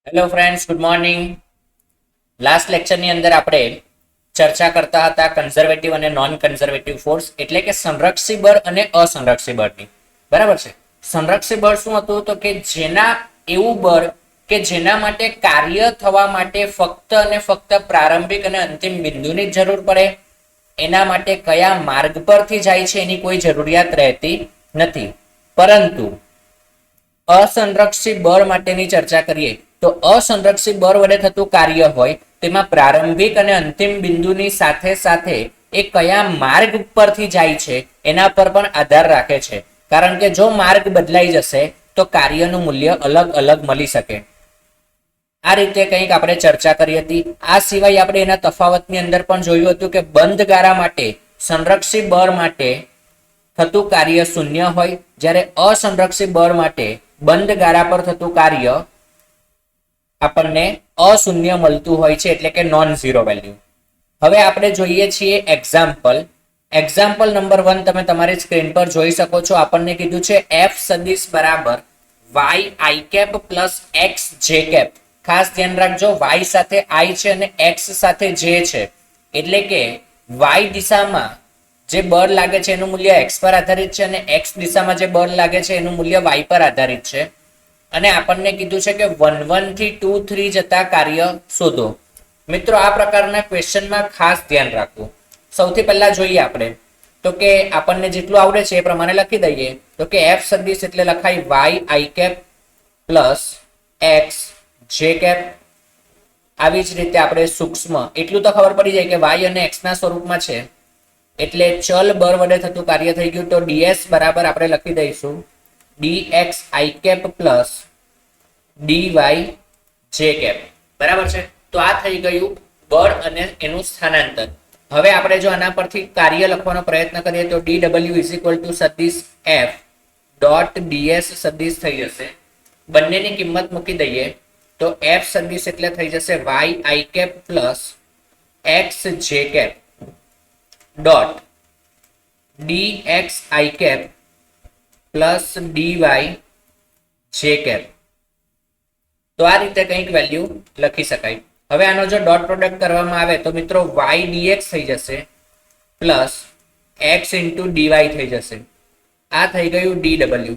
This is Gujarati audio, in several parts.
Hello friends, good morning. Last લેક્ચરની અંદર આપણે ચર્ચા કરતા હતા કન્ઝર્વેટિવ અને નોન કન્ઝર્વેટિવ ફોર્સ, એટલે કે સંરક્ષી બળ અને અસંરક્ષી બળની. બરાબર છે. સંરક્ષી બળ શું હતું? તો કે જેના એવું બળ કે જેના માટે કાર્ય થવા માટે ફક્ત અને ફક્ત પ્રારંભિક અને અંતિમ બિંદુની જ જરૂર પડે, એના માટે કયા માર્ગ પરથી જાય છે એની કોઈ જરૂરિયાત રહેતી નથી. પરંતુ અસંરક્ષી બળ માટેની ચર્ચા કરીએ તો અસંરક્ષી બળ વડે થતું કાર્ય હોય તેમાં પ્રારંભિક અને અંતિમ બિંદુની સાથે સાથે એ કયા માર્ગ પરથી જાય છે એના પર પણ આધાર રાખે છે. કારણ કે જો માર્ગ બદલાઈ જશે તો કાર્યનું મૂલ્ય અલગ અલગ મળી શકે. આ રીતે કંઈક આપણે ચર્ચા કરી હતી. આ સિવાય આપણે એના તફાવતની અંદર પણ જોયું હતું કે બંધ ગારા માટે સંરક્ષી બળ માટે થતું કાર્ય શૂન્ય હોય, જ્યારે અસંરક્ષી બળ માટે બંધ ગારા પર થતું કાર્ય આપણને અશૂન્ય મળતું હોય છે, એટલે કે નોન ઝીરો વેલ્યુ. હવે આપણે જોઈએ છીએ એક્ઝામ્પલ નંબર 1 તમે તમારી સ્ક્રીન પર જોઈ શકો છો. આપણને કીધું છે એફ સદિશ બરાબર Y I cap plus X J cap. ખાસ ધ્યાન રાખજો, વાય સાથે આઈ છે અને એક્સ સાથે જે છે, એટલે કે વાય દિશામાં જે બળ લાગે છે એનું મૂલ્ય એક્સ પર આધારિત છે અને એક્સ દિશામાં જે બળ લાગે છે એનું મૂલ્ય વાય પર આધારિત છે. અને આપણને કીધું છે કે 1 1 થી 2 3 જતા કાર્ય શોધો. મિત્રો, આ પ્રકારના ક્વેશ્ચનમાં ખાસ ધ્યાન રાખવું. સૌથી પહેલા જોઈએ આપણે તો કે આપણને જેટલું આવડે છે એ પ્રમાણે લખી દઈએ. તો કે એફ સદિશ એટલે લખાય Y I cap plus X J cap. આવી જ રીતે આપણે સૂક્ષ્મ એટલું તો ખબર પડી જાય કે વાય અને એક્સ ના સ્વરૂપમાં છે, એટલે ચલ બળ વડે થતું કાર્ય થઈ ગયું. તો ડીએસ બરાબર આપણે લખી દઈશું dx i cap plus dy J cap. બરાબર છે. તો આ થઈ ગયું બળ અને એનું સ્થાનાંતર. હવે આપણે જો આના પરથી કાર્ય લખવાનો પ્રયત્ન કરીએ તો dw ઇઝ ઇક્વલ ટુ સદિશ f ડોટ ds સદિશ થઈ જશે. બંનેની કિંમત મૂકી દઈએ તો f સદિશ એટલે થઈ જશે y i cap plus x J cap dot dx i cap plus dy J cap. તો આ રીતે કંઈક વેલ્યુ લખી શકાય. હવે આનો જો ડોટ પ્રોડક્ટ કરવામાં આવે તો મિત્રો y dx થઈ જશે પ્લસ x ઇન્ટુ dy થઈ જશે. આ થઈ ગયું dw.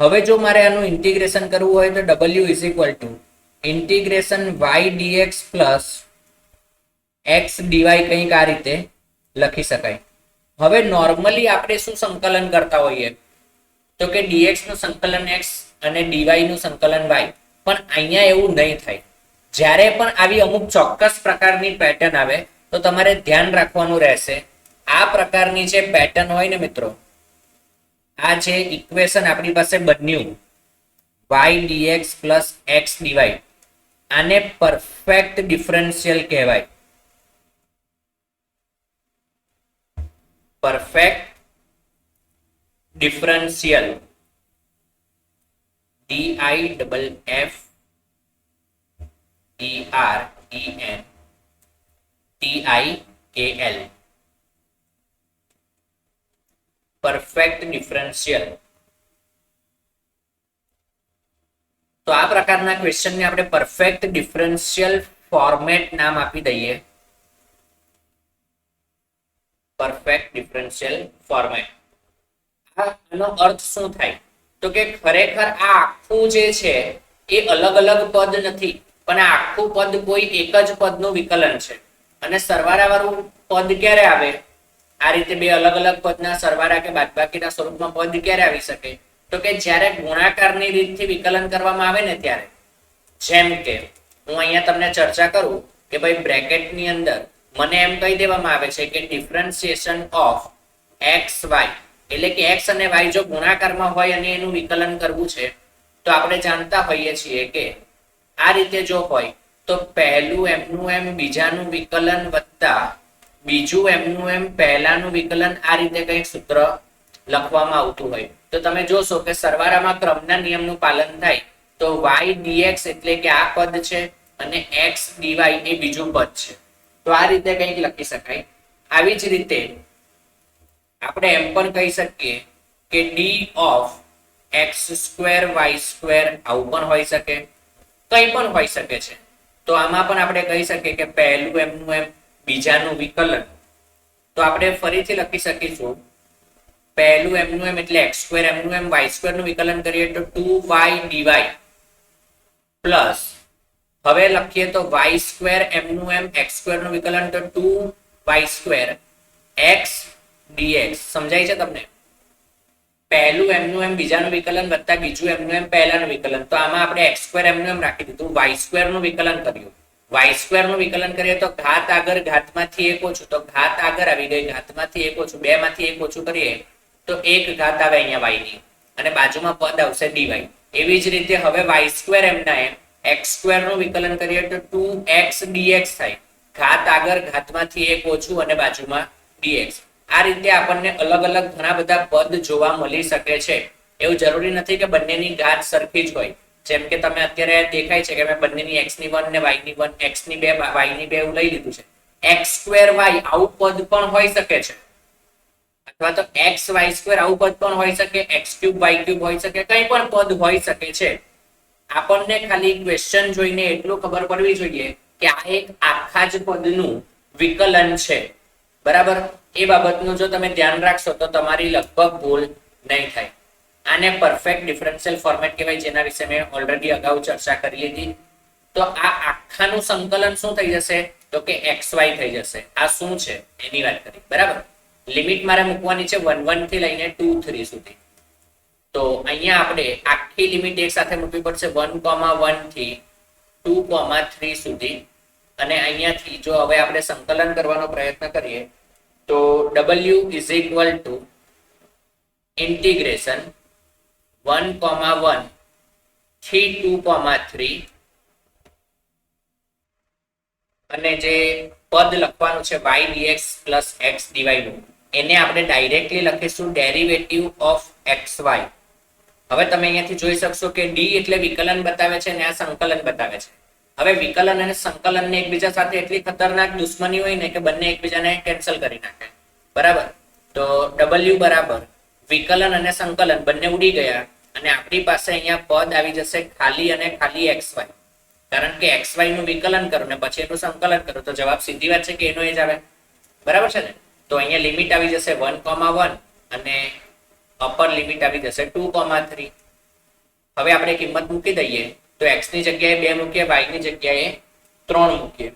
હવે જો મારે આનું ઇન્ટિગ્રેશન કરવું હોય તો w is equal two integration y dx plus x dy કંઈક આ રીતે લખી શકાય. હવે નોર્મલી આપણે શું સંકલન કરતા હોઈએ તો કે dx નું સંકલન x અને dy નું સંકલન y. પણ અહીંયા એવું નહીં થાય. જ્યારે પણ આવી અમુક ચોક્કસ પ્રકારની પેટર્ન આવે તો તમારે ધ્યાન રાખવાનું રહેશે. આ પ્રકારની જે પેટર્ન હોય ને મિત્રો, આ જે ઇક્વેશન આપણી પાસે બન્યું y dx plus x dy, આને પરફેક્ટ ડિફરન્શિયલ કહેવાય. Perfect differential DIFF ERENTIAL perfect differential. તો આ પ્રકારના ક્વેશ્ચનને આપણે પરફેક્ટ ડિફરન્શિયલ ફોર્મેટ નામ આપી દઈએ. Perfect differential format. આનો અર્થ શું થાય તો કે ખરેખર આ આખું જે છે એ અલગ અલગ પદ નથી, પણ આ આખું પદ કોઈ એક જ પદનું વિકલન છે. અને સરવાળા વાળું પદ ક્યારે આવે? આ રીતે બે અલગ અલગ પદના સરવાળા કે બાદબાકીના સ્વરૂપમાં પદ ક્યારે આવી શકે? તો કે જ્યારે ગુણાકારની રીતથી વિકલન કરવામાં આવે ને ત્યારે. જેમ કે હું અહીંયા તમને ચર્ચા કરું કે ભાઈ બ્રેકેટની અંદર મને એમ કહી દેવામાં આવે છે કે ડિફરન્શિએશન ઓફ એક્સ વાય, એટલે કે x અને y જો ગુણાકારમાં હોય અને એનું વિકલન કરવું છે તો આપણે જાણતા હોઈએ છીએ કે આ રીતે જો હોય તો પહેલું એમનું એમ બીજાનું વિકલન વત્તા બીજું એમનું એમ પહેલાનું વિકલન, આ રીતે કંઈક સૂત્ર લખવામાં આવતું હોય. તો તમે જોશો કે સરવાળામાં ક્રમના નિયમનું પાલન થાય તો y dx એટલે કે આ પદ છે અને x dy એ બીજું પદ છે. તો આ રીતે કંઈક લખી શકાય. આવી જ રીતે આપણે એમ પણ કહી શકીએ કે d of x square y square આવું પણ હોઈ શકે. કંઈ પણ હોઈ શકે છે. તો આમાં પણ આપણે કહી શકીએ કે પહેલું એમનું એમ બીજાનું વિકલન. તો આપણે ફરીથી લખી શકીશું પહેલું એમનું એમ એટલે એક્સ સ્ક્વેર એમનું એમ વાય સ્ક્વેર નું વિકલન કરીએ તો 2y dy પ્લસ હવે લખીએ તો વાય સ્ક્વેર એમનું એમ એક્સ સ્ક્વેર નું વિકલન તો 2y સ્ક્વેર x dx. સમજાય છે તમને? પહેલું એમનું એમ બીજાનું વિકલન વત્તા બીજું એમનું એમ પહેલાનું વિકલન. તો આમાં આપણે એક્સ સ્ક્વેર એમનું એમ રાખી દીધું, વાય સ્ક્વેર નું વિકલન કર્યું. વાય સ્ક્વેર નું વિકલન કરીએ તો ઘાત આગળ ઘાતમાંથી એક ઓછું, તો ઘાત આગળ આવી ગઈ, ઘાતમાંથી એક ઓછું, બે માંથી એક ઓછું કરીએ તો એક ઘાત આવે અહીંયા y ની અને બાજુમાં પદ આવશે dy. એવી જ રીતે હવે વાય સ્ક્વેર એમના એમ એક્સ સ્ક્વેર નું વિકલન કરીએ તો 2x dx થાય. ઘાત આગળ ઘાતમાંથી એક ઓછું અને બાજુમાં dx. આ રીતે આપણને અલગ અલગ ઘણા બધા પદ જોવા મળી શકે છે. એવું જરૂરી નથી કે બંનેની ઘાત સરખી જ હોય. જેમ કે તમે અત્યારે દેખાય છે કે મેં બંનેની x ની 1 ને y ની 1, x ની 2 y ની 2 લઈ લીધું છે. x સ્ક્વેર y આવું પદ પણ હોઈ શકે છે, અથવા તો xy² આવું પદ પણ હોઈ શકે, x³ y³ હોઈ શકે, કંઈ પણ પદ હોઈ શકે છે. આપણને ખાલી ક્વેશ્ચન જોઈને એટલું ખબર પડવી જોઈએ કે આ એક આખા જ પદનું વિકલન છે. બરાબર? એ બાબતનું જો તમે ધ્યાન રાખશો તો તમારી લગભગ ભૂલ નહીં થાય. આને પરફેક્ટ ડિફરન્શિયલ ફોર્મેટ કહેવાય, જેના વિશે મેં ઓલરેડી અગાઉ ચર્ચા કરી લીધી. તો આ આખાનું સંકલન શું થઈ જશે? તો કે xy થઈ જશે. આ શું છે એની વાત કરી. બરાબર? લિમિટ મારે મૂકવાની છે 1 1 થી લઈને 2 3 સુધી. તો અહીંયા આપણે આખી લિમિટ એક સાથે મૂકવી પડશે 1,1 થી 2,3 સુધી. અને અહીંયાથી જો હવે આપણે સંકલન કરવાનો પ્રયત્ન કરીએ તો w is equal two integration 1,1 થી 2,3 અને જે પદ લખવાનું છે y dx plus x dy નું, એને આપણે ડાયરેક્ટલી લખીશું ડેરિવેટિવ ઓફ xy. હવે તમે અહીંયાથી જોઈ શકશો કે d એટલે વિકલન બતાવે છે અને આ સંકલન બતાવે છે. હવે વિકલન અને સંકલનને એકબીજા સાથે એટલી ખતરનાક દુશ્મની હોય ને કે બંને એકબીજાને કેન્સલ કરી નાખે. બરાબર? તો w બરાબર વિકલન અને સંકલન બંને ઉડી ગયા અને આપણી પાસે અહીંયા પદ આવી જશે ખાલી અને ખાલી xy. કારણ કે xy નું વિકલન કરો ને પછી એનું સંકલન કરો તો જવાબ સીધી વાત છે કે એનો એ જ આવે. બરાબર છે ને? તો અહીંયા લિમિટ આવી જશે 1,1 અને અપર લિમિટ આવી જશે 2,3. હવે આપણે કિંમત મૂકી દઈએ તો x ની જગ્યાએ 2 મૂકીએ, y ની જગ્યાએ 3 મૂકીએ.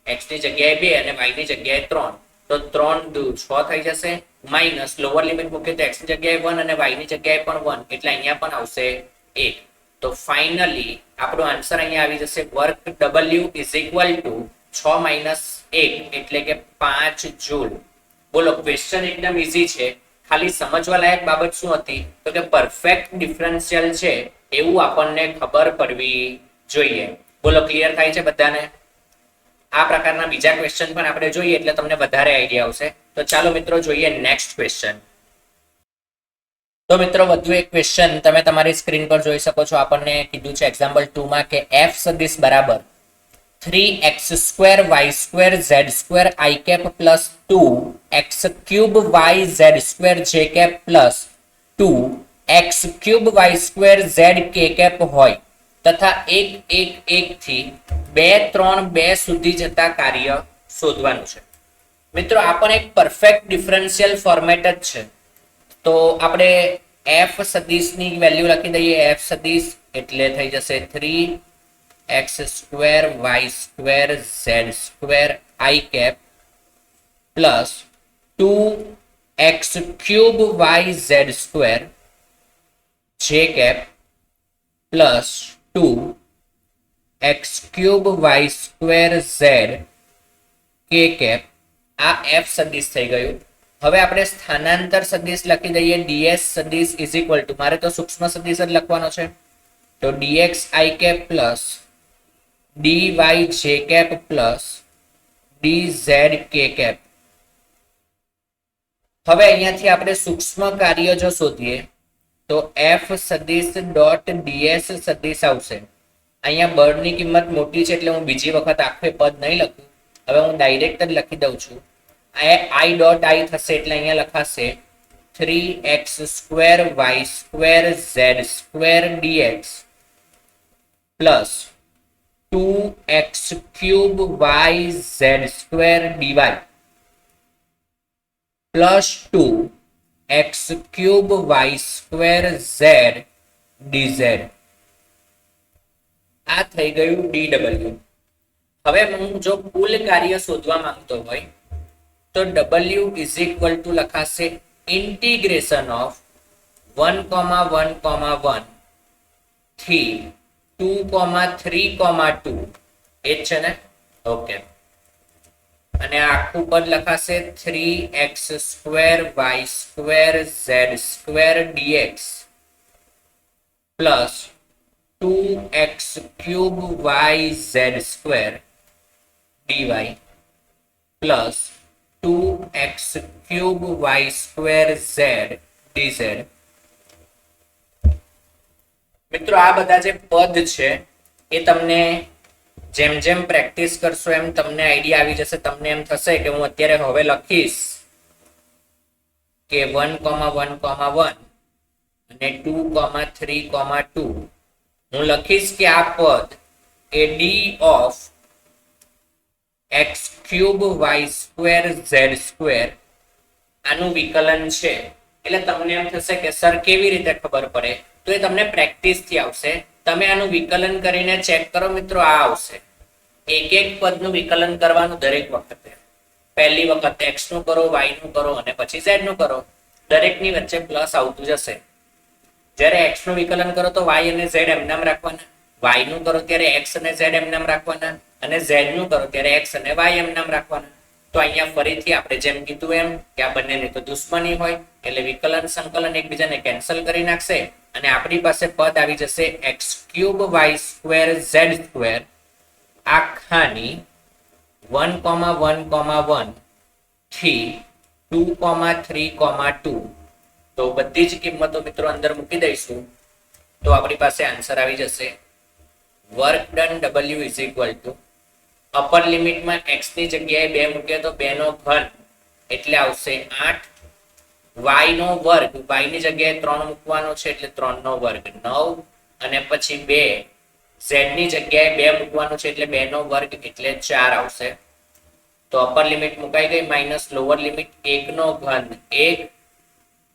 x ની જગ્યાએ 2 અને y ની જગ્યાએ 3, તો 3 દુ 6 થઈ જશે. માઇનસ લોઅર લિમિટ મૂકીએ તો x ની જગ્યાએ 1 અને y ની જગ્યાએ પણ 1, એટલે અહીંયા પણ આવશે 1. તો ફાઇનલી આપણો આન્સર અહીંયા આવી જશે work w is equal two 6 - 1 એટલે કે 5 જૂલ. બોલો, ક્વેશ્ચન એકદમ ઈઝી છે. ખાલી સમજવા લાયક બાબત શું હતી? તો કે પરફેક્ટ ડિફરન્શિયલ છે એવું આપણને ખબર પડવી જોઈએ. બોલો, ક્લિયર થાય છે બધાને? આ પ્રકારના બીજા ક્વેશ્ચન પણ આપણે જોઈએ એટલે તમને વધારે આઈડિયા આવશે. તો ચાલો મિત્રો જોઈએ નેક્સ્ટ ક્વેશ્ચન. તો મિત્રો વધુ એક ક્વેશ્ચન તમે તમારી સ્ક્રીન પર જોઈ શકો છો. આપણને કીધું છે એક્ઝામ્પલ 2 માં કે f સદિશ બરાબર 3x² y² z² i cap plus 2x³ yz² j cap plus 2x³ y² z k cap હોય તથા 1 1 1 થી 2 3 2 સુધી જતા કાર્ય શોધવાનું છે. મિત્રો આ પણ એક પરફેક્ટ ડિફરન્શિયલ ફોર્મેટ જ છે. તો આપણે f સદિશની વેલ્યુ લખી દઈએ. f સદિશ એટલે થઈ જશે 3x² y² z² i cap plus 2x³ yz² j cap plus 2x³ y² z k cap. આ f સદિશ થઈ ગયું. હવે આપણે સ્થાનાંતર સદિશ લખી દઈએ. ds સદિશ ઇઝ ઇક્વલ ટુ, મારે તો સૂક્ષ્મ સદિશ જ લખવાનો છે, તો dx i cap plus dy j cap plus dz k cap. હવે અહીંયાથી આપણે સૂક્ષ્મ કાર્ય જો શોધીએ તો f સદિશ ડોટ ds સદિશ આવશે. અહીંયા બળની કિંમત મોટી છે એટલે હું બીજી વખત આખું પદ નહીં લખું. હવે હું ડાયરેક્ટ જ લખી દઉં છું. i ડોટ i થશે એટલે અહીંયા લખાશે 3x² y² z² dx plus 2x³ y z² dy plus 2x³ y² z dz. આ થઈ ગયું dw. હવે હું જો કુલ કાર્ય શોધવા માંગતો હોય તો w ઇઝ ઇક્વલ ટુ લખાશે ઇન્ટિગ્રેશન ઓફ 1,1,1 થી 2,3,2 એ જ છે ને? ઓકે. અને આખું પદ લખાશે 3x² y² z² dx plus 2x³ yz² dy plus 2x³ y² z dz. મિત્રો આ બધા જે પદ છે એ તમને જેમ જેમ પ્રેક્ટિસ કરશો એમ તમને આઈડિયા આવી જશે. તમને એમ થશે કે હું અત્યારે હવે લખીશ કે 1,1,1 અને 2,3,2 હું લખીશ કે આ પદ એ d of x³ y² z² આનું વિકલન છે. એટલે તમને એમ થશે કે સર કેવી રીતે ખબર પડે? તો એ તમને પ્રેક્ટિસ થી આવશે. તમે આનું વિકલન કરીને ચેક કરો મિત્રો, આ આવશે. એક એક પદનું વિકલન કરવાનું દરેક વખતે. પહેલી વખત x નું કરો, y નું કરો અને પછી z નું કરો. દરેકની વચ્ચે પ્લસ આવતું જશે. જ્યારે x નું વિકલન કરો તો y અને z એમનામ રાખવાના, y નું કરો ત્યારે x અને z એમનામ રાખવાના અને z નું કરો ત્યારે x અને y એમનામ રાખવાના. તો અહીંયા ફરીથી આપણે જેમ કીધું એમ કે આ બંનેની તો દુશ્મની હોય એટલે વિકલન સંકલન એકબીજાને કેન્સલ કરી નાખશે અને આપણી પાસે પદ આવી જશે x³ y² z² આખાની 1,1,1 થી 2,3,2. તો બધી જ કિંમતો મિત્રો અંદર મૂકી દઈશું તો આપણી પાસે આન્સર આવી જશે. Work done w is equal to upper લિમિટમાં x ની જગ્યાએ 2 મૂકીએ તો 2 નો ઘન એટલે આવશે 8. y નો વર્ગ, y ની જગ્યાએ 3 મૂકવાનો છે એટલે 3 નો વર્ગ 9 અને પછી 2 z ની જગ્યાએ 2 મૂકવાનું છે એટલે 2 નો વર્ગ એટલે 4 આવશે. તો અપર લિમિટ મુકાઈ ગઈ માઇનસ લોઅર લિમિટ 1 નો ઘન 1,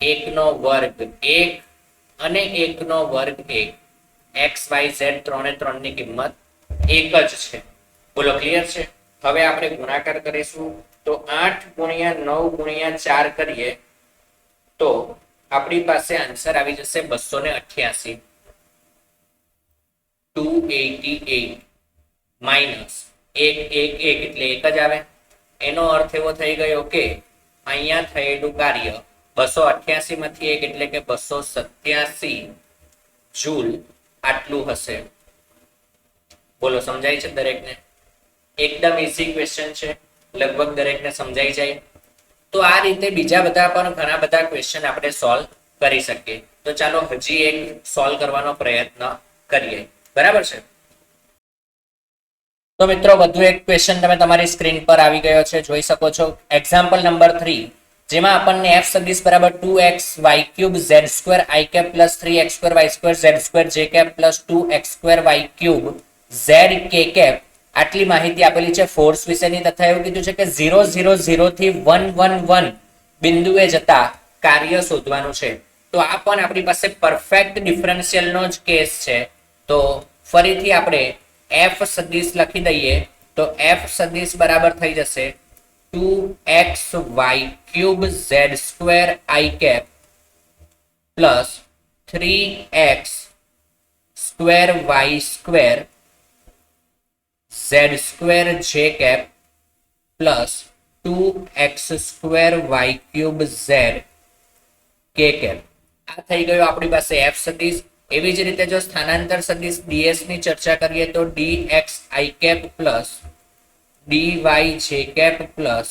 1 નો વર્ગ 1 અને 1 નો વર્ગ 1. x y z 3 ની કિંમત 1 જ છે. બોલો ક્લિયર છે? હવે આપણે ગુણાકાર કરીશું તો 8 × 9 × 4 કરીએ તો આપણી પાસે આન્સર આવી જશે 288. 288 માઇનસ 1 1 1 એટલે 1 જ આવે. એનો અર્થ એવો થઈ ગયો કે અહીંયા થયેલું કાર્ય 288 માંથી 1 એટલે કે 287 જૂલ આટલું હશે. બોલો સમજાય છે દરેકને? એકદમ ઈઝી ક્વેશ્ચન છે, લગભગ દરેકને સમજાઈ જાય. તો આ રીતે બીજા બધા પણ ઘણા બધા ક્વેશ્ચન આપણે સોલ્વ કરી શકીએ. તો ચાલો હજી એક સોલ્વ કરવાનો પ્રયત્ન કરીએ. બરાબર છે? તો મિત્રો વધુ એક ક્વેશ્ચન તમે તમારી સ્ક્રીન પર આવી ગયો છે, જોઈ શકો છો. એક્ઝામ્પલ નંબર 3 જેમાં આપણને f સદિશ બરાબર 2xy³ z² i cap plus 3x² y² z² j cap plus 2x² y³ z k cap આટલી માહિતી આપેલી છે ફોર્સ વિશેની, તથા એવું કીધું છે કે 0 0 0 થી 1 1 1 બિંદુએ જતા કાર્ય શોધવાનું છે. તો આ પણ આપણી પાસે પરફેક્ટ ડિફરન્શિયલનો જ કેસ છે. તો ફરીથી આપણે f સદિશ લખી દઈએ તો f સદિશ બરાબર થઈ જશે 2xy³ z² i cap plus 3x² y² z² j cap plus 2x² y³ z k cap. આ થઈ ગયો આપણી પાસે f સદિશ. એવી જ રીતે જો સ્થાનાંતર સદિશ ds ની ચર્ચા કરીએ તો dx i cap plus dy j cap plus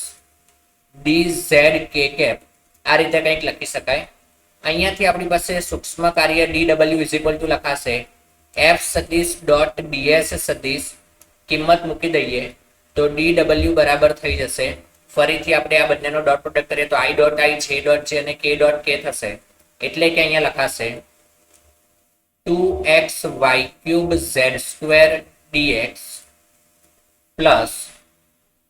dz k cap આ રીતે કંઈક લખી શકાય. અહીંયાથી આપણી પાસે સૂક્ષ્મ કાર્ય dw ઇઝ ઇક્વલ ટુ લખાશે f સદિશ ડોટ ds સદિશ કિંમત મૂકી દઈએ તો dw બરાબર થઈ જશે. ફરીથી આપણે આ બંનેનો ડોટ પ્રોડક્ટ કરીએ તો i dot i j dot j અને k ડોટ k થશે. એટલે કે અહીંયા લખાશે 2xy³ z² dx plus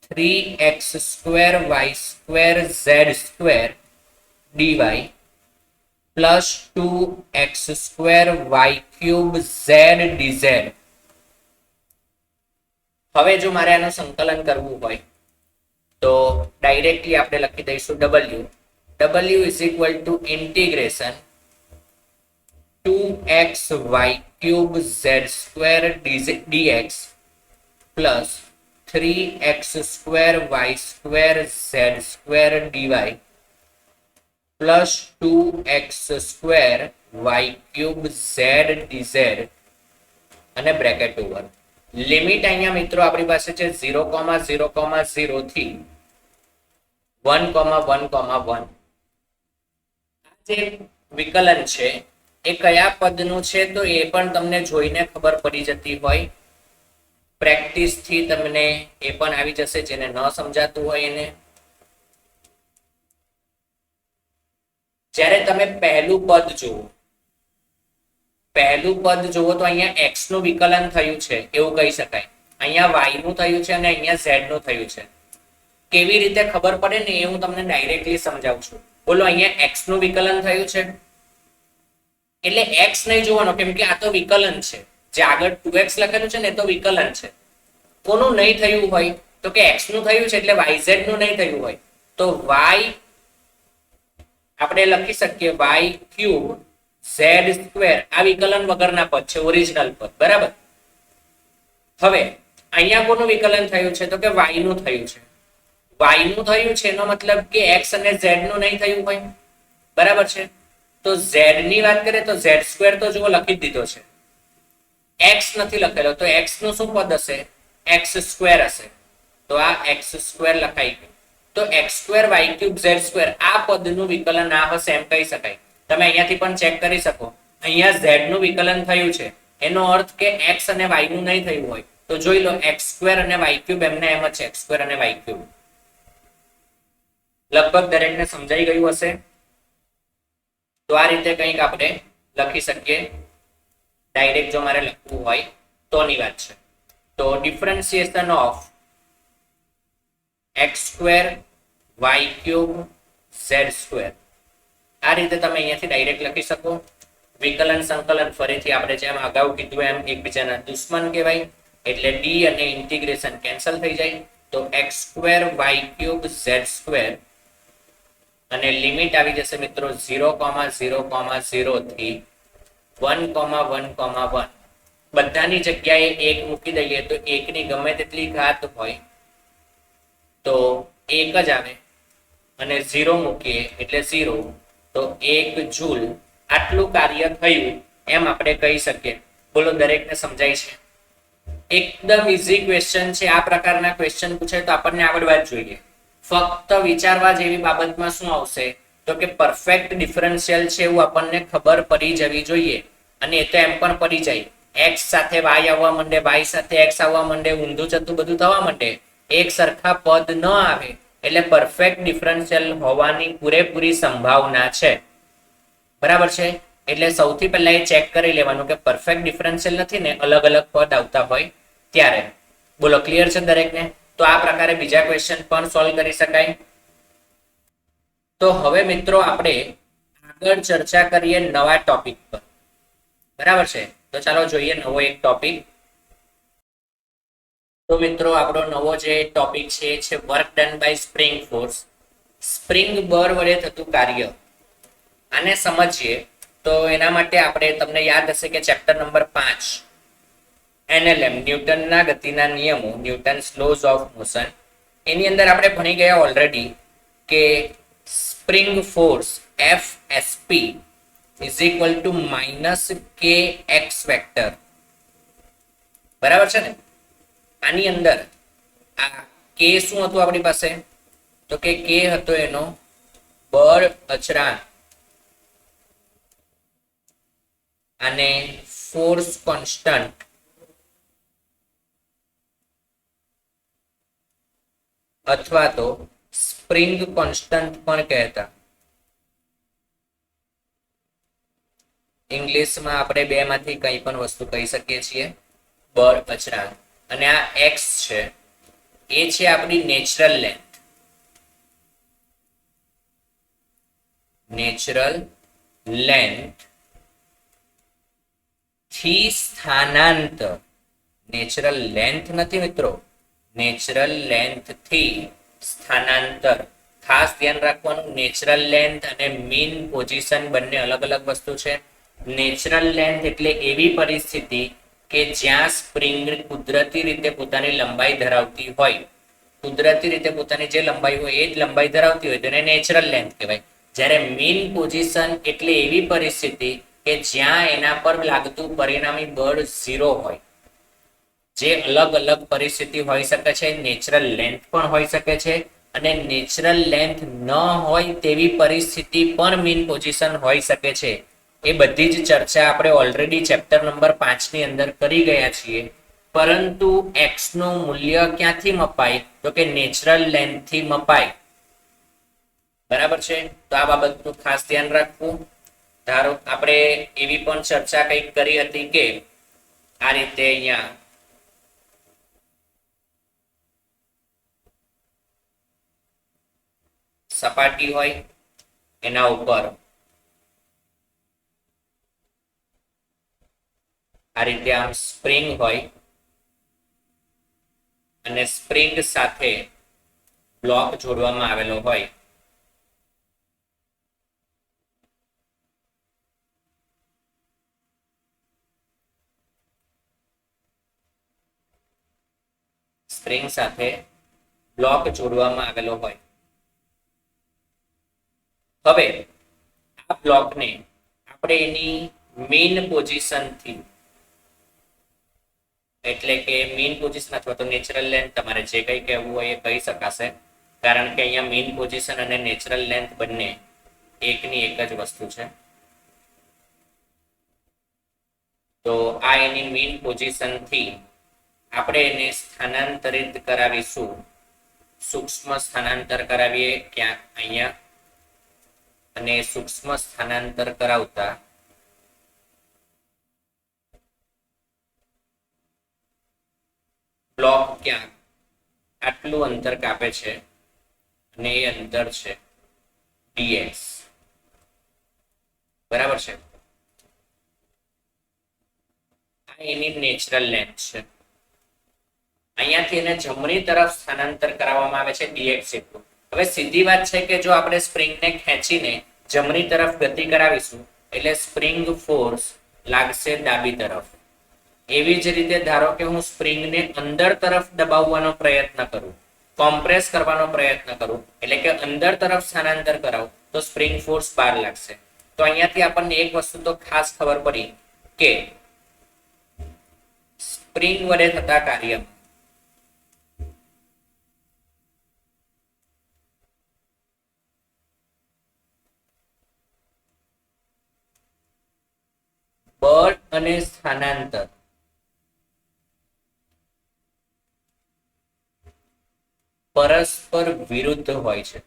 3x square y square z square dy plus 2x square y cube z dz. હવે જો મારે આનું સંકલન કરવું હોય તો ડાયરેક્ટલી આપણે લખી દઈશું w is equal two integration 2xy cube z square dx plus 3x square y square z square dy plus 2x square y cube z dz અને બ્રેકેટ ઓવર. લિમિટ અહીંયા મિત્રો આપણી પાસે છે 0,0,0 થી 1,1,1. આ જે વિકલન છે એ કયા પદનું છે તો એ પણ તમને જોઈને ખબર પડી જતી હોય. પ્રેક્ટિસ થી તમને એ પણ આવી જશે, જેને ન સમજાતું હોય એને. જ્યારે તમે પહેલું પદ જુઓ તો અહીંયા x નું વિકલન થયું છે એવું કહી શકાય, અહીંયા y નું થયું છે અને અહીંયા z નું થયું છે. કેવી રીતે ખબર પડે ને એ હું તમને ડાયરેક્ટલી સમજાવું છું. બોલો, અહીંયા x નું વિકલન થયું છે એટલે x નહીં જોવાનો, કેમ કે આ તો વિકલન છે. જે આગળ 2x લખેલું છે ને એ તો વિકલન છે. કોનું નહીં થયું હોય તો કે x નું થયું છે એટલે yz નું નહીં થયું હોય તો y આપણે લખી શકીએ y ક્યુબ z સ્ક્વેર. આ વિકલન વગરના પદ છે, ઓરિજિનલ પદ, બરાબર. હવે અહીંયા કોનું વિકલન થયું છે તો કે y નું થયું છે. y નું થયું છે એનો મતલબ કે x અને z નું નહીં થયું હોય, બરાબર છે. તો z ની વાત કરીએ તો z સ્ક્વેર તો જુઓ લખી દીધો છે, x નથી લખેલો તો x નું શું પદ હશે? x સ્ક્વેર હશે. તો આ x સ્ક્વેર લખાઈ ગયું. તો x square y cube z square આ પદનું વિકલન આ હશે એમ કહી શકાય. તમે અહીંયાથી પણ ચેક કરી શકો, અહીંયા z નું વિકલન થયું છે એનો અર્થ કે x અને y નું નહીં થયું હોય તો જોઈ લો x સ્ક્વેર અને y ક્યુબ એમને એમ જ છે, x સ્ક્વેર અને y ક્યુબ. લગભગ દરેકને સમજાઈ ગયું હશે. તો આ રીતે કંઈક આપણે લખી શકીએ ડાયરેક્ટ જો મારે લખવું હોય તોની વાત છે. તો differentiation of x square y cube z square આ રીતે તમે અહીંયાથી ડાયરેક્ટ લખી શકો. વિકલન સંકલન ફરીથી આપણે જેમ અગાઉ કીધું એમ એકબીજાના દુશ્મન કહેવાય, એટલે d અને ઇન્ટિગ્રેશન કેન્સલ થઈ જાય. તો x square y cube z square અને લિમિટ આવી જશે મિત્રો 0,0,0 થી 1,1,1. બધાની જગ્યાએ 1 મૂકી દઈએ તો 1 ની ગમે તેટલી ઘાત હોય તો 1 જ આવે અને 0 મૂકીએ એટલે 0, તો 1 જૂલ આટલું કાર્ય થયું એમ આપણે કહી શકીએ. બોલો, દરેકને સમજાય છે? એકદમ ઇઝી ક્વેશ્ચન છે. આ પ્રકારના ક્વેશ્ચન પૂછે તો આપણને આવડવા જ જોઈએ. ફક્ત વિચારવા જેવી બાબતમાં શું આવશે તો કે પરફેક્ટ ડિફરન્શિયલ છે એવું આપણને ખબર પડી જવી જોઈએ. અને એ તો એમ પણ પડી જાય, x સાથે y આવવા માંડે, y સાથે x આવવા માંડે, ઊંધું ચતું બધું થવા માંડે, એક સરખા પદ ન આવે એટલે પરફેક્ટ ડિફરન્શિયલ હોવાની પૂરેપૂરી સંભાવના છે, બરાબર છે. એટલે સૌથી પહેલા એ ચેક કરી લેવાનું કે પરફેક્ટ ડિફરન્શિયલ નથી ને, અલગ અલગ પદ આવતા હોય ત્યારે. બોલો, ક્લિયર છે દરેકને? તો આ પ્રકારે બીજા ક્વેશ્ચન પણ સોલ્વ કરી શકાય. તો હવે મિત્રો આપણે આગળ ચર્ચા કરીએ નવા ટોપિક પર, બરાબર છે. તો ચાલો જોઈએ નવો એક ટોપિક. તો મિત્રો આપણો નવો જે ટોપિક છે એ છે work done by spring force. Spring બર વડે થતું કાર્ય. આને સમજીએ તો એના માટે આપણે, તમને યાદ હશે કે ચેપ્ટર નંબર 5 NLM ન્યૂટનના ગતિના નિયમો, ન્યૂટન્સ લોઝ ઓફ મોશન, એની અંદર આપણે ભણી ગયા ઓલરેડી કે spring force FSP is equal two -kx vector, બરાબર છે ને. આની અંદર આ k શું હતું આપણી પાસે તો કે k હતો એનો બળ અચળાંક અને ફોર્સ કોન્સ્ટન્ટ અથવા તો સ્પ્રિંગ કોન્સ્ટન્ટ પણ કહેતા. ઇંગ્લિશમાં આપણે બે માંથી કંઈ પણ વસ્તુ કહી શકીએ છીએ. બળ અચળાંક અને આ x છે એ છે આપણી નેચરલ લેન્થ. નેચરલ લેન્થ થી સ્થાનાંતર. નેચરલ લેન્થ નથી મિત્રો, નેચરલ લેન્થ થી સ્થાનાંતર. ખાસ ધ્યાન રાખવાનું, નેચરલ લેન્થ અને મીન પોઝિશન બંને અલગ અલગ વસ્તુ છે. નેચરલ લેન્થ એટલે એવી પરિસ્થિતિ કે જ્યાં સ્પ્રિંગ કુદરતી રીતે પોતાની લંબાઈ ધરાવતી હોય, કુદરતી રીતે પોતાની જે લંબાઈ હોય એ જ લંબાઈ ધરાવતી હોય તેને નેચરલ લેન્થ કહેવાય. જ્યારે મીન પોઝિશન એટલે એવી પરિસ્થિતિ કે જ્યાં એના પર લાગતું પરિણામી બળ 0 હોય. જે અલગ અલગ પરિસ્થિતિ હોઈ શકે છે, નેચરલ લેન્થ પણ હોઈ શકે છે અને નેચરલ લેન્થ ન હોય તેવી પરિસ્થિતિ પણ મીન પોઝિશન હોઈ શકે છે. એ બધી જ ચર્ચા આપણે ઓલરેડી ચેપ્ટર નંબર 5 ની અંદર કરી ગયા છીએ. પરંતુ x નું મૂલ્ય ક્યાંથી મપાય? તો કે નેચરલ લેન્થ થી મપાય. બરાબર છે? તો આ બાબતનું ખાસ ધ્યાન રાખવું. ધારો આપણે એવી પણ ચર્ચા કંઈક કરી હતી કે આ રીતે અહીંયા સપાટી હોય, એના ઉપર આ રીતે આમ સ્પ્રિંગ હોય અને સ્પ્રિંગ સાથે બ્લોક જોડવામાં આવેલો હોય. સ્પ્રિંગ સાથે બ્લોક જોડવામાં આવેલો હોય. હવે આ બ્લોકને આપણે એની મેઇન પોઝિશનથી, એટલે કે મેઇન પોઝિશન અથવા તો નેચરલ લેન્થ, તમારે જે કંઈ કહેવું હોય એ કહી શકાશે, કારણ કે અહીંયા મેઇન પોઝિશન અને નેચરલ લેન્થ બંને એકની એક જ વસ્તુ છે. તો આ એની મેઇન પોઝિશનથી આપણે એને સ્થાનાંતરિત કરાવીશું. સૂક્ષ્મ સ્થાનાંતર કરાવીએ ક્યાંક અહીંયા, અને સૂક્ષ્મ સ્થાનાંતર કરાવતા બ્લોક ક્યાંક આટલું અંતર કાપે છે અને એ અંતર છે dx. બરાબર છે? આ એની નેચરલ લેન્થ છે. અહીંયાથી એને જમણી તરફ સ્થાનાંતર કરાવવામાં આવે છે dx જેટલું. હવે સીધી વાત છે કે જો આપણે સ્પ્રિંગને ખેંચીને જમણી તરફ ગતિ કરાવીશું એટલે સ્પ્રિંગ ફોર્સ લાગશે ડાબી તરફ. એવી જ રીતે ધારો કે હું સ્પ્રિંગને અંદર તરફ દબાવવાનો પ્રયત્ન કરું, કોમ્પ્રેસ કરવાનો પ્રયત્ન કરું, એટલે કે અંદર તરફ સ્થાનાંતર કરાવું તો સ્પ્રિંગ ફોર્સ બહાર લાગશે. તો અહીંયાથી આપણને એક વસ્તુ તો ખાસ ખબર પડી કે સ્પ્રિંગ વડે થતા કાર્ય બળ અને સ્થાનાંતર પરસ્પર વિરુદ્ધ હોય છે.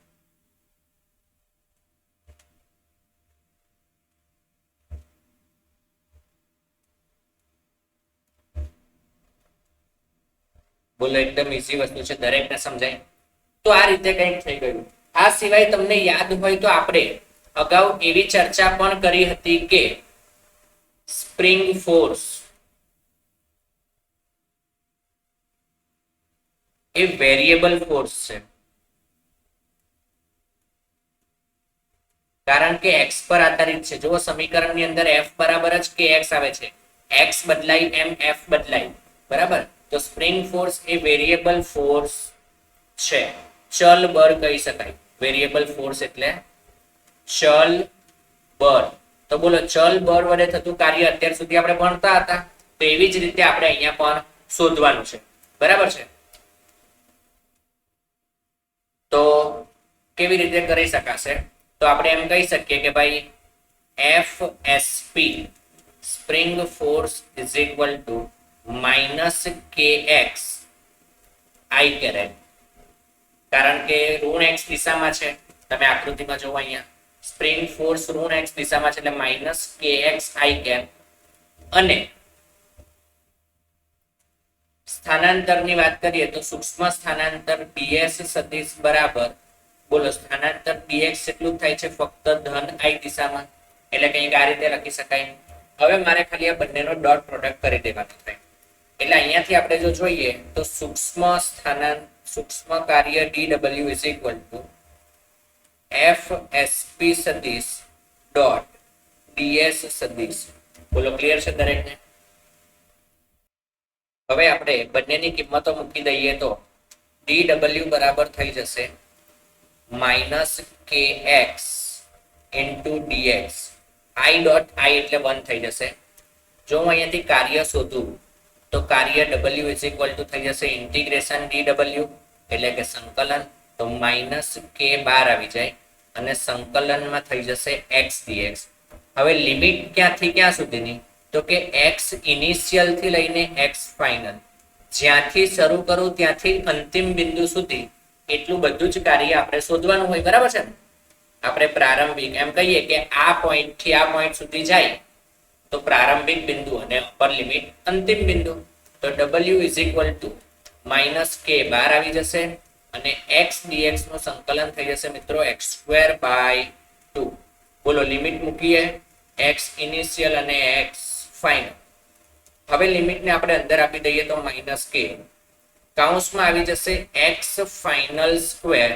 બોલો, એકદમ ઈઝી વસ્તુ છે, દરેકને સમજાય. તો આ રીતે કંઈક થઈ ગયું. આ સિવાય તમને યાદ હોય તો આપણે અગાઉ એવી ચર્ચા પણ કરી હતી કે સ્પ્રિંગ ફોર્સ એ વેરિયેબલ ફોર્સ છે, કારણ કે x પર આધારિત છે. જો સમીકરણની અંદર f બરાબર જ kx આવે છે, x બદલાય એમ f બદલાય. બરાબર? તો સ્પ્રિંગ ફોર્સ એ વેરિયેબલ ફોર્સ છે, ચલ બળ કહી શકાય. વેરિયેબલ ફોર્સ એટલે ચલ બળ. તો બોલો, ચલ બળ વડે થતું કાર્ય અત્યાર સુધી આપણે ભણતા હતા, તો એવી જ રીતે આપણે અહીંયા પણ શોધવાનું છે. બરાબર છે? તો કેવી રીતે કરી શકાશે? તો આપણે એમ કહી શકીએ કે ભાઈ FSP spring force is equal to minus kx i caret. કારણ કે ઋણ x દિશામાં છે, તમે આકૃતિમાં જોવો અહીંયા સ્પ્રિંગ ફોર્સ ઋણ x દિશામાં છે એટલે માઇનસ kx i કેપ, અને સ્થાનાંતરની વાત કરીએ તો સૂક્ષ્મ સ્થાનાંતર ds સદિશ બરાબર, બોલો સ્થાનાંતર dx એટલું થાય છે ફક્ત ધન i દિશામાં, એટલે કંઈક આ રીતે લખી શકાય. હવે મારે ખાલી આ બંનેનો ડોટ પ્રોડક્ટ કરી દેવાનો થાય. એટલે અહીંયાથી આપણે જો જોઈએ તો સૂક્ષ્મ કાર્ય dw is equal to fsp સદિશ ડોટ ds સદિશ. બોલો ક્લિયર છે દરેકને? હવે આપણે બંનેની કિંમતો મૂકી દઈએ તો dw બરાબર થઈ જશે -kx into dx. i dot i એટલે 1 થઈ જશે. જો હું અહીંયાથી કાર્ય શોધું તો કાર્ય w is equal to થઈ જશે ઇન્ટિગ્રેશન dw એટલે કે સંકલન, તો -k બહાર આવી જાય અને સંકલનમાં થઈ જશે x dx. હવે લિમિટ ક્યાંથી ક્યાં સુધીની? તો કે x ઇનિશિયલ થી લઈને x ફાઇનલ, જ્યાંથી શરૂ કરું ત્યાંથી અંતિમ બિંદુ સુધી એટલું બધું જ કાર્ય આપણે શોધવાનું હોય. બરાબર છે? આપણે પ્રારંભિક એમ કહીએ કે આ પોઈન્ટ થી આ પોઈન્ટ સુધી જાય તો પ્રારંભિક બિંદુ અને અપર લિમિટ અંતિમ બિંદુ. તો w is equal to -k બહાર આવી જશે અને x dx નું સંકલન થઈ જશે મિત્રો x²/2. બોલો લિમિટ મૂકીએ x ઇનિશિયલ અને x ફાઇનલ. હવે લિમિટને આપણે અંદર આપી દઈએ તો -k કૌંસમાં આવી જશે x final square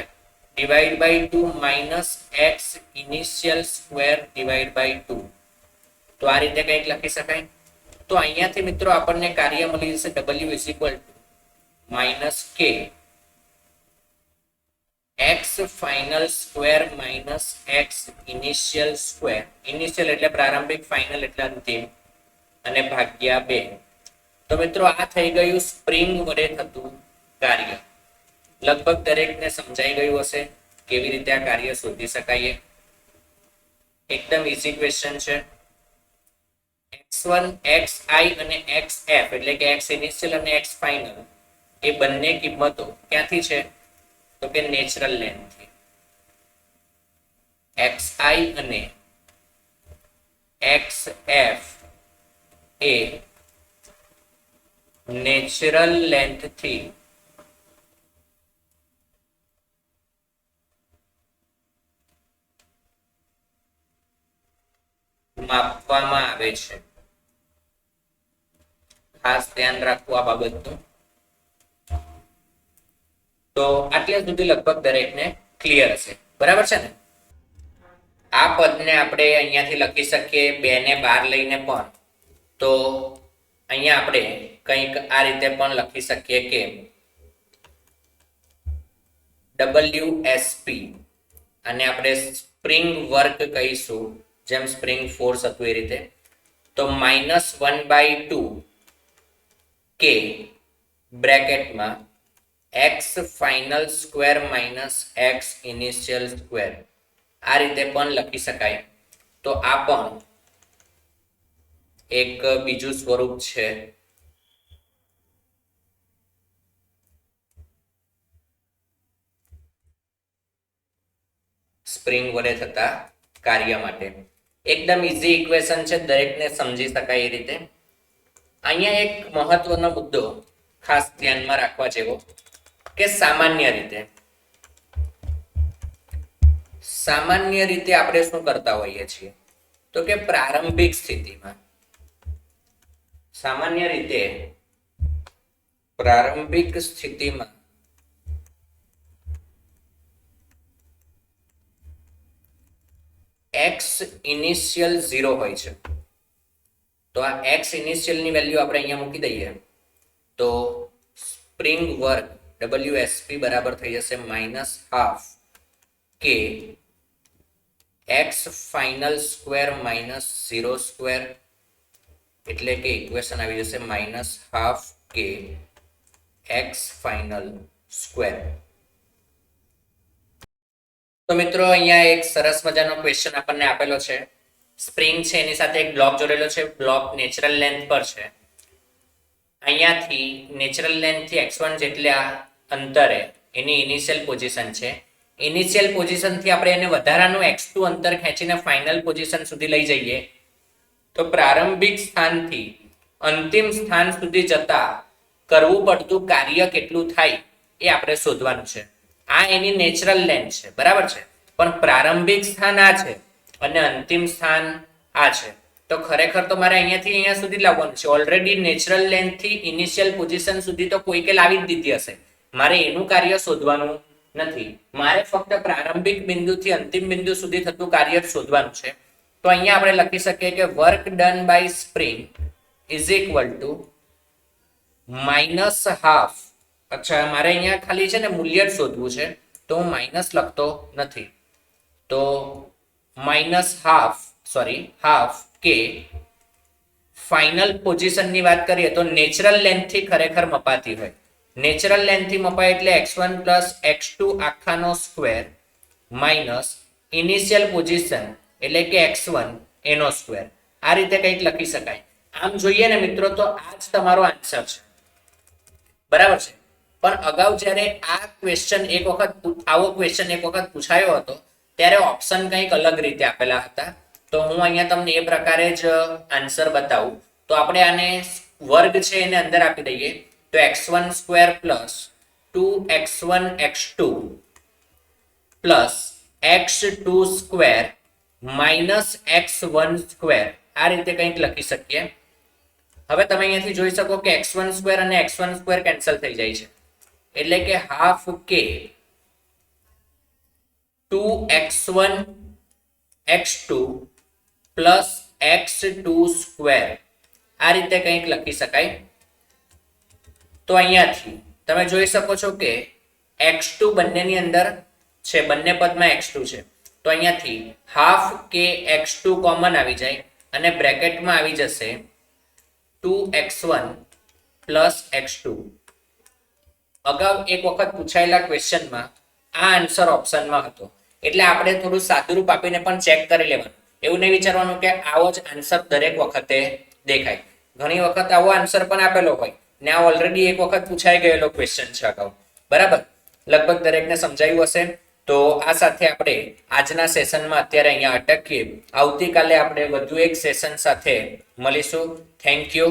divide by 2 x initial square divide by 2. તો આ રીતે કંઈક લખી શકાય. તો અહીંયાથી મિત્રો આપણને કાર્ય મળી જશે w is equal to -k x final square x initial square, initial એટલે પ્રારંભિક, ફાઇનલ એટલે અંતિમ, અને ભાગ્યા 2. તો મિત્રો આ થઈ ગયું સ્પ્રિંગ વડે થતું કાર્ય. લગભગ દરેકને સમજાઈ ગયું હશે કેવી રીતે આ કાર્ય શોધી શકાય. એકદમ ઈઝી ક્વેશ્ચન છે. x1 xi અને xf એટલે કે x ઇનિશિયલ અને x ફાઇનલ એ બંને કિંમતો ક્યાંથી છે? તો કે નેચરલ લેન્થથી. xi અને xf એ નેચરલ લેન્થથી માપવામાં આવે છે. ખાસ ધ્યાન રાખવું આ બાબતનું. તો આટલા સુધી લગભગ દરેકને ક્લિયર હશે. બરાબર છે ને? આ પદને આપણે અહીંયાથી લખી શકીએ 2 ને બહાર લઈને પણ. તો અહીંયા આપણે કંઈક આ રીતે પણ લખી શકીએ કે WSP અને આપણે સ્પ્રિંગ વર્ક કહીશું, જેમ સ્પ્રિંગ ફોર્સ હતું એ રીતે. તો -1/2 k બ્રેકેટમાં x final square x initial square, આ રીતે પણ લખી શકાય. તો આ પણ એક બીજું સ્વરૂપ છે. સ્પ્રિંગ વડે થતા કાર્ય માટે એકદમ ઈઝી ઇક્વેશન છે, દરેકને સમજી શકાય એ રીતે. અહીંયા એક મહત્વનો મુદ્દો ખાસ ધ્યાનમાં રાખવા જેવો કે સામાન્ય રીતે આપણે શું કરતા હોઈએ છીએ? તો કે પ્રારંભિક સ્થિતિમાં x ઇનિશિયલ 0 હોય છે. તો આ x ઇનિશિયલ ની વેલ્યુ આપણે અહીંયા મૂકી દઈએ તો સ્પ્રિંગ વર્ક WSP બરાબર થઈ જશે -12 k x final square 0 square, એટલે કે ઇક્વેશન આવી જશે -12 k x ફાઇનલ સ્ક્વેર. તો મિત્રો અહીંયા એક સરસ મજાનો ક્વેશ્ચન આપણને આપેલો છે. સ્પ્રિંગ છે એની સાથે એક બ્લોક જોડેલો છે. બ્લોક નેચરલ લેન્થ પર છે. અહીંયાથી નેચરલ લેન્થ થી x1 જેટલા અંતરે એની ઇનિશિયલ પોઝિશન છે. ઇનિશિયલ પોઝિશન થી આપણે એને વધારાનું x2 અંતર ખેંચીને ફાઇનલ પોઝિશન સુધી લઈ જઈએ તો પ્રારંભિક સ્થાનથી અંતિમ સ્થાન સુધી જતા કરવું પડતું કાર્ય કેટલું થાય એ આપણે શોધવાનું છે. આ એની નેચરલ લેન્થ છે, બરાબર છે. પણ પ્રારંભિક સ્થાન આ છે અને અંતિમ સ્થાન આ છે. તો ખરેખર તો મારે અહીંયાથી અહીંયા સુધી લાવવાનું છે. ઓલરેડી નેચરલ લેન્થ થી ઇનિશિયલ પોઝિશન સુધી તો કોઈ કે લાવી જ દીધી હશે. મારે એનું કાર્ય શોધવાનું નથી. મારે ફક્ત પ્રારંભિક બિંદુથી અંતિમ બિંદુ સુધી થતું કાર્ય શોધવાનું છે. તો અહીંયા આપણે લખી શકીએ કે work done by spring is equal to minus half. અચ્છા, મારે અહીંયા ખાલી છે ને મૂલ્ય જ શોધવું છે, તો હું માઇનસ લખતો નથી. તો માઇનસ હાફ કે ફાઇનલ પોઝિશનની વાત કરીએ તો નેચરલ લેન્થથી ખરેખર મપાતી હોય. નેચરલ લેન્થથી મપાય એટલે x1 પ્લસ x2 આખાનો સ્ક્વેર માઇનસ ઇનિશિયલ પોઝિશન એટલે કે x1 એનો સ્ક્વેર. આ રીતે કંઈક લખી શકાય. આમ જોઈએ ને મિત્રો તો આ જ તમારો આન્સર છે, બરાબર છે. પણ અગાઉ જ્યારે આવો ક્વેશ્ચન એક વખત પૂછાયો હતો ત્યારે ઓપ્શન કંઈક અલગ રીતે આપેલા હતા. તો હું અહીંયા તમને એ પ્રકારે જ આન્સર બતાવું. તો આપણે આને વર્ગ છે એને અંદર આપી દઈએ તો x1 square plus 2x1 x2 plus x2 square minus x1 square. આ રીતે કંઈક લખી શકીએ. હવે તમે અહીંયાથી જોઈ શકો કે x1 સ્ક્વેર અને x1 સ્ક્વેર કેન્સલ થઈ જાય છે, એટલે કે હાફ કે 2x1 x2 plus x2 square. આ રીતે કંઈક લખી શકાય. તો અહીંયાથી તમે જોઈ શકો છો કે x2 બંનેની અંદર છે, બંને પદમાં x2 છે. તો અહીંયાથી હાફ કે x2 કોમન આવી જાય અને બ્રેકેટમાં આવી જશે 2x1 પ્લસ x2. અગાઉ એક વખત પૂછાયેલા ક્વેશ્ચનમાં આ આન્સર ઓપ્શનમાં હતો, એટલે આપણે થોડું સાદુરૂપ આપીને પણ ચેક કરી લેવાનું. એવું નહીં વિચારવાનું કે આવો જ આન્સર દરેક વખતે દેખાય. ઘણી વખત આવો આન્સર પણ આપેલો હોય ને આ ઓલરેડી એક વખત પૂછાઈ ગયેલો ક્વેશ્ચન છે અગાઉ, બરાબર. લગભગ દરેકને સમજાયું હશે. તો આ સાથે આપણે આજના સેશનમાં અત્યારે અહીંયા અટકીએ. આવતીકાલે આપણે વધુ એક સેશન સાથે મળીશું. Thank you.